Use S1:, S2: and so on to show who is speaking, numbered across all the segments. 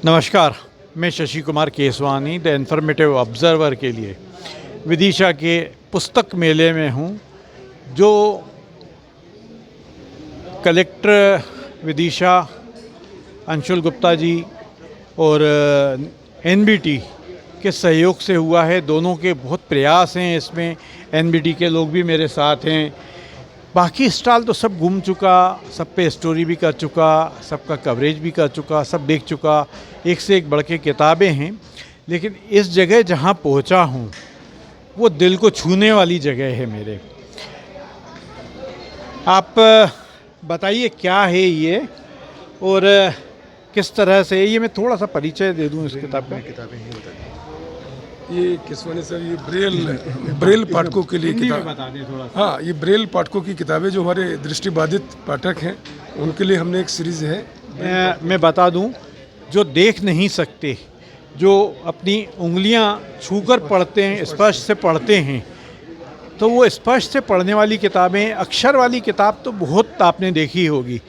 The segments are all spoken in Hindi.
S1: नमस्कार, मैं Shashi Kumar Keswani the informative observer के लिए विदिशा के पुस्तक मेले में हूँ, जो कलेक्टर विदिशा अंशुल गुप्ता जी और एनबीटी के सहयोग से हुआ है। दोनों के बहुत प्रयास हैं इसमें। एनबीटी के लोग भी मेरे साथ हैं। बाकी स्टॉल तो सब घूम चुका, सब पे स्टोरी भी कर चुका, सबका कवरेज भी कर चुका, सब देख चुका। एक से एक बढ़ के किताबें हैं, लेकिन इस जगह जहाँ पहुँचा हूँ वो दिल को छूने वाली जगह है मेरे। आप बताइए क्या है ये और किस तरह से ये। मैं थोड़ा सा परिचय दे दूँ इस किताब का।
S2: किताबें हैं ये किसवानी सर, ये ब्रेल पाठकों के लिए किताब
S1: बता दें थोड़ा सा।
S2: हाँ, ये ब्रेल पाठकों की किताबें जो हमारे दृष्टिबाधित पाठक हैं उनके लिए हमने एक सीरीज़ है।
S1: मैं बता दूं, जो देख नहीं सकते, जो अपनी उंगलियां छूकर पढ़ते हैं, स्पर्श से पढ़ते हैं, तो वो स्पर्श से पढ़ने वाली किताबें, अक्षर वाली किताब तो बहुत आपने देखी होगी।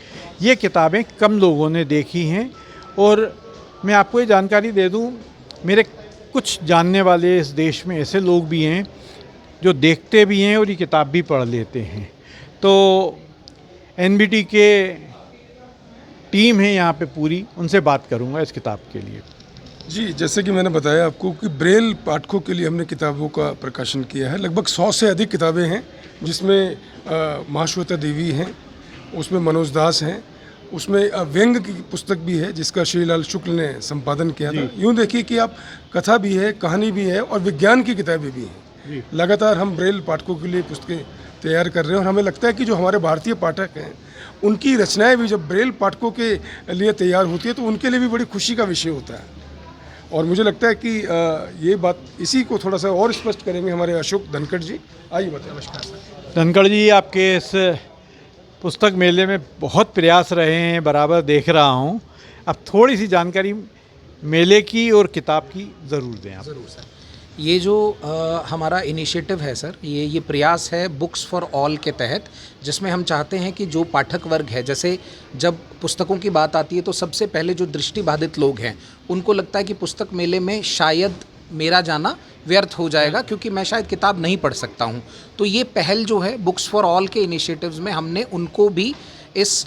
S1: ये किताबें कम लोगों ने देखी हैं। और मैं आपको ये जानकारी दे दूं, मेरे कुछ जानने वाले इस देश में ऐसे लोग भी हैं जो देखते भी हैं और ये किताब भी पढ़ लेते हैं। तो एनबीटी के टीम है यहाँ पे पूरी, उनसे बात करूँगा इस किताब के लिए।
S2: जी, जैसे कि मैंने बताया आपको कि ब्रेल पाठकों के लिए हमने किताबों का प्रकाशन किया है। लगभग 100 से अधिक किताबें हैं, जिसमें महाश्वेता देवी हैं, उसमें मनोज दास हैं, उसमें व्यंग की पुस्तक भी है जिसका श्रीलाल शुक्ल ने संपादन किया था। यूँ देखिए कि आप कथा भी है, कहानी भी है और विज्ञान की किताबें भी हैं। लगातार हम ब्रेल पाठकों के लिए पुस्तकें तैयार कर रहे हैं और हमें लगता है कि जो हमारे भारतीय पाठक हैं उनकी रचनाएं भी जब ब्रेल पाठकों के लिए तैयार होती है तो उनके लिए भी बड़ी खुशी का विषय होता है। और मुझे लगता है कि ये बात, इसी को थोड़ा सा और स्पष्ट करेंगे हमारे अशोक धनखड़ जी। आइए बताएं। नमस्कार सर।
S1: धनखड़ जी, आपके इस पुस्तक मेले में बहुत प्रयास रहे हैं, बराबर देख रहा हूँ। अब थोड़ी सी जानकारी मेले की और किताब की ज़रूर दें आप।
S3: ज़रूर सर। ये जो हमारा इनिशिएटिव है सर, ये प्रयास है बुक्स फॉर ऑल के तहत, जिसमें हम चाहते हैं कि जो पाठक वर्ग है, जैसे जब पुस्तकों की बात आती है तो सबसे पहले जो दृष्टिबाधित लोग हैं उनको लगता है कि पुस्तक मेले में शायद मेरा जाना व्यर्थ हो जाएगा क्योंकि मैं शायद किताब नहीं पढ़ सकता हूँ। तो ये पहल जो है बुक्स फॉर ऑल के इनिशिएटिव्स में हमने उनको भी इस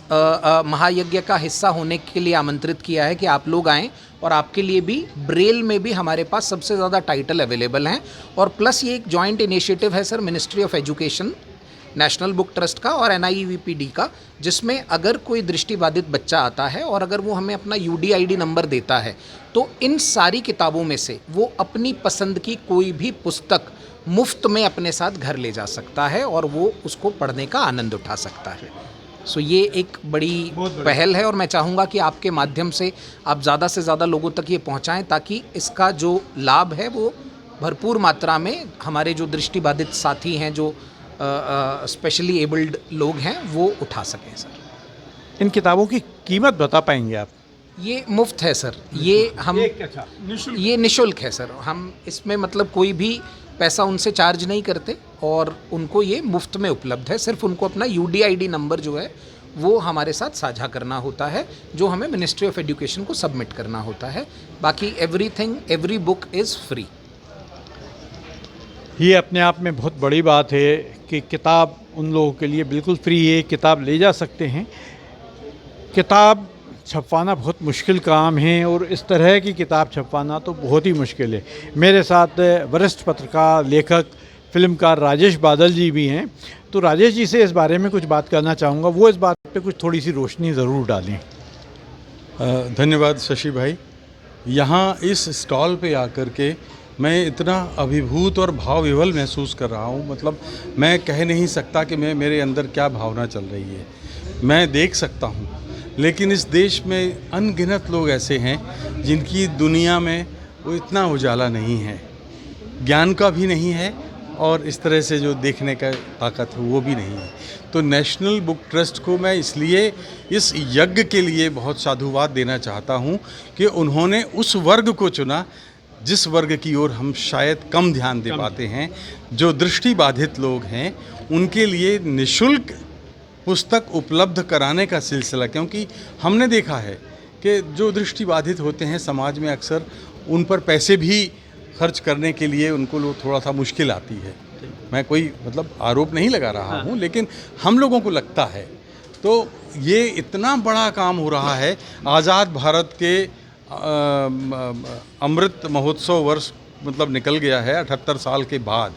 S3: महायज्ञ का हिस्सा होने के लिए आमंत्रित किया है कि आप लोग आएँ और आपके लिए भी ब्रेल में भी हमारे पास सबसे ज़्यादा टाइटल अवेलेबल हैं। और प्लस ये एक जॉइंट इनिशिएटिव है sir, ministry of education, national book trust का और NIEVPD का, जिसमें अगर कोई दृष्टिबाधित बच्चा आता है और अगर वो हमें अपना UDID नंबर देता है तो इन सारी किताबों में से वो अपनी पसंद की कोई भी पुस्तक मुफ्त में अपने साथ घर ले जा सकता है और वो उसको पढ़ने का आनंद उठा सकता है। सो ये एक बड़ी पहल है और मैं चाहूँगा कि आपके माध्यम से आप ज़्यादा से ज़्यादा लोगों तक ये पहुँचाएँ ताकि इसका जो लाभ है वो भरपूर मात्रा में हमारे जो दृष्टिबाधित साथी हैं, जो स्पेशली एबल्ड लोग हैं, वो उठा सकें सर।
S1: इन किताबों की कीमत बता पाएंगे आप?
S3: ये मुफ्त है सर। ये निशुल्क है सर। हम इसमें मतलब कोई भी पैसा उनसे चार्ज नहीं करते और उनको ये मुफ्त में उपलब्ध है। सिर्फ उनको अपना UDID नंबर जो है वो हमारे साथ साझा करना होता है, जो हमें मिनिस्ट्री ऑफ एजुकेशन को सबमिट करना होता है। बाकी एवरी बुक इज़ फ्री।
S1: ये अपने आप में बहुत बड़ी बात है कि किताब उन लोगों के लिए बिल्कुल फ्री है, किताब ले जा सकते हैं। किताब छपवाना बहुत मुश्किल काम है और इस तरह की किताब छपवाना तो बहुत ही मुश्किल है। मेरे साथ वरिष्ठ पत्रकार, लेखक, फिल्मकार राजेश बादल जी भी हैं। तो राजेश जी से इस बारे में कुछ बात करना चाहूँगा, वो इस बात पे कुछ थोड़ी सी रोशनी ज़रूर डालें।
S4: धन्यवाद शशि भाई। यहाँ इस स्टॉल पे आकर के मैं इतना अभिभूत और भाव विह्वल महसूस कर रहा हूँ। मतलब मैं कह नहीं सकता कि मेरे अंदर क्या भावना चल रही है। मैं देख सकता हूँ, लेकिन इस देश में अनगिनत लोग ऐसे हैं जिनकी दुनिया में वो इतना उजाला नहीं है, ज्ञान का भी नहीं है और इस तरह से जो देखने का ताकत है वो भी नहीं है। तो नेशनल बुक ट्रस्ट को मैं इसलिए इस यज्ञ के लिए बहुत साधुवाद देना चाहता हूँ कि उन्होंने उस वर्ग को चुना जिस वर्ग की ओर हम शायद कम ध्यान दे पाते हैं। जो दृष्टिबाधित लोग हैं उनके लिए निःशुल्क पुस्तक उपलब्ध कराने का सिलसिला, क्योंकि हमने देखा है कि जो दृष्टिबाधित होते हैं समाज में अक्सर उन पर पैसे भी खर्च करने के लिए उनको थोड़ा सा मुश्किल आती है। मैं कोई मतलब आरोप नहीं लगा रहा हूँ, लेकिन हम लोगों को लगता है। तो ये इतना बड़ा काम हो रहा है, आज़ाद भारत के अमृत महोत्सव वर्ष मतलब निकल गया है 78 साल के बाद।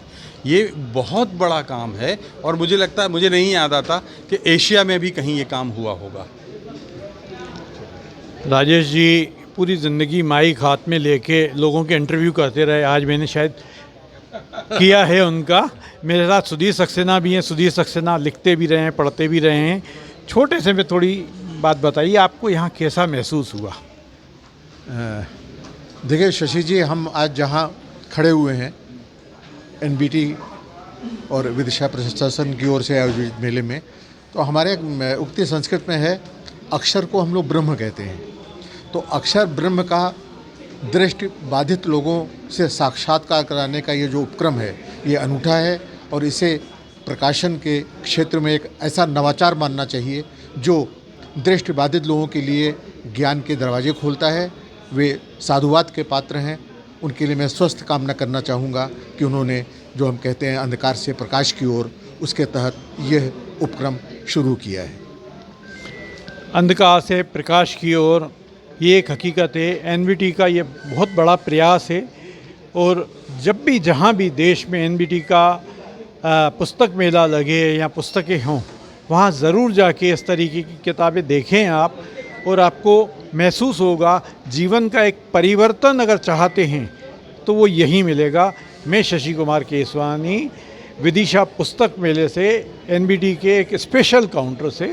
S4: ये बहुत बड़ा काम है और मुझे लगता है, मुझे नहीं याद आता कि एशिया में भी कहीं ये काम हुआ होगा।
S1: राजेश जी पूरी ज़िंदगी माइक हाथ में लेके लोगों के इंटरव्यू करते रहे। आज मैंने शायद किया है उनका। मेरे साथ सुधीर सक्सेना भी हैं। सुधीर सक्सेना लिखते भी रहे हैं, पढ़ते भी रहे हैं। छोटे से में थोड़ी बात बताइए, आपको यहाँ कैसा महसूस हुआ?
S5: देखिए शशि जी, हम आज जहाँ खड़े हुए हैं एनबीटी और विदिशा प्रशासन की ओर से आयोजित मेले में, तो हमारे उक्ति संस्कृत में है, अक्षर को हम लोग ब्रह्म कहते हैं। तो अक्षर ब्रह्म का दृष्टि बाधित लोगों से साक्षात्कार कराने का ये जो उपक्रम है, ये अनूठा है और इसे प्रकाशन के क्षेत्र में एक ऐसा नवाचार मानना चाहिए जो दृष्टि बाधित लोगों के लिए ज्ञान के दरवाजे खोलता है। वे साधुवाद के पात्र हैं। उनके लिए मैं स्वस्थ कामना करना चाहूँगा कि उन्होंने जो हम कहते हैं अंधकार से प्रकाश की ओर, उसके तहत यह उपक्रम शुरू किया है।
S1: अंधकार से प्रकाश की ओर, ये एक हकीकत है। एनबीटी का ये बहुत बड़ा प्रयास है और जब भी जहाँ भी देश में एनबीटी का पुस्तक मेला लगे या पुस्तकें हों, वहाँ ज़रूर जाके इस तरीके की किताबें देखें आप, और आपको महसूस होगा जीवन का एक परिवर्तन अगर चाहते हैं तो वो यहीं मिलेगा। मैं शशि कुमार केसवानी विदिशा पुस्तक मेले से, एनबीटी के एक स्पेशल काउंटर से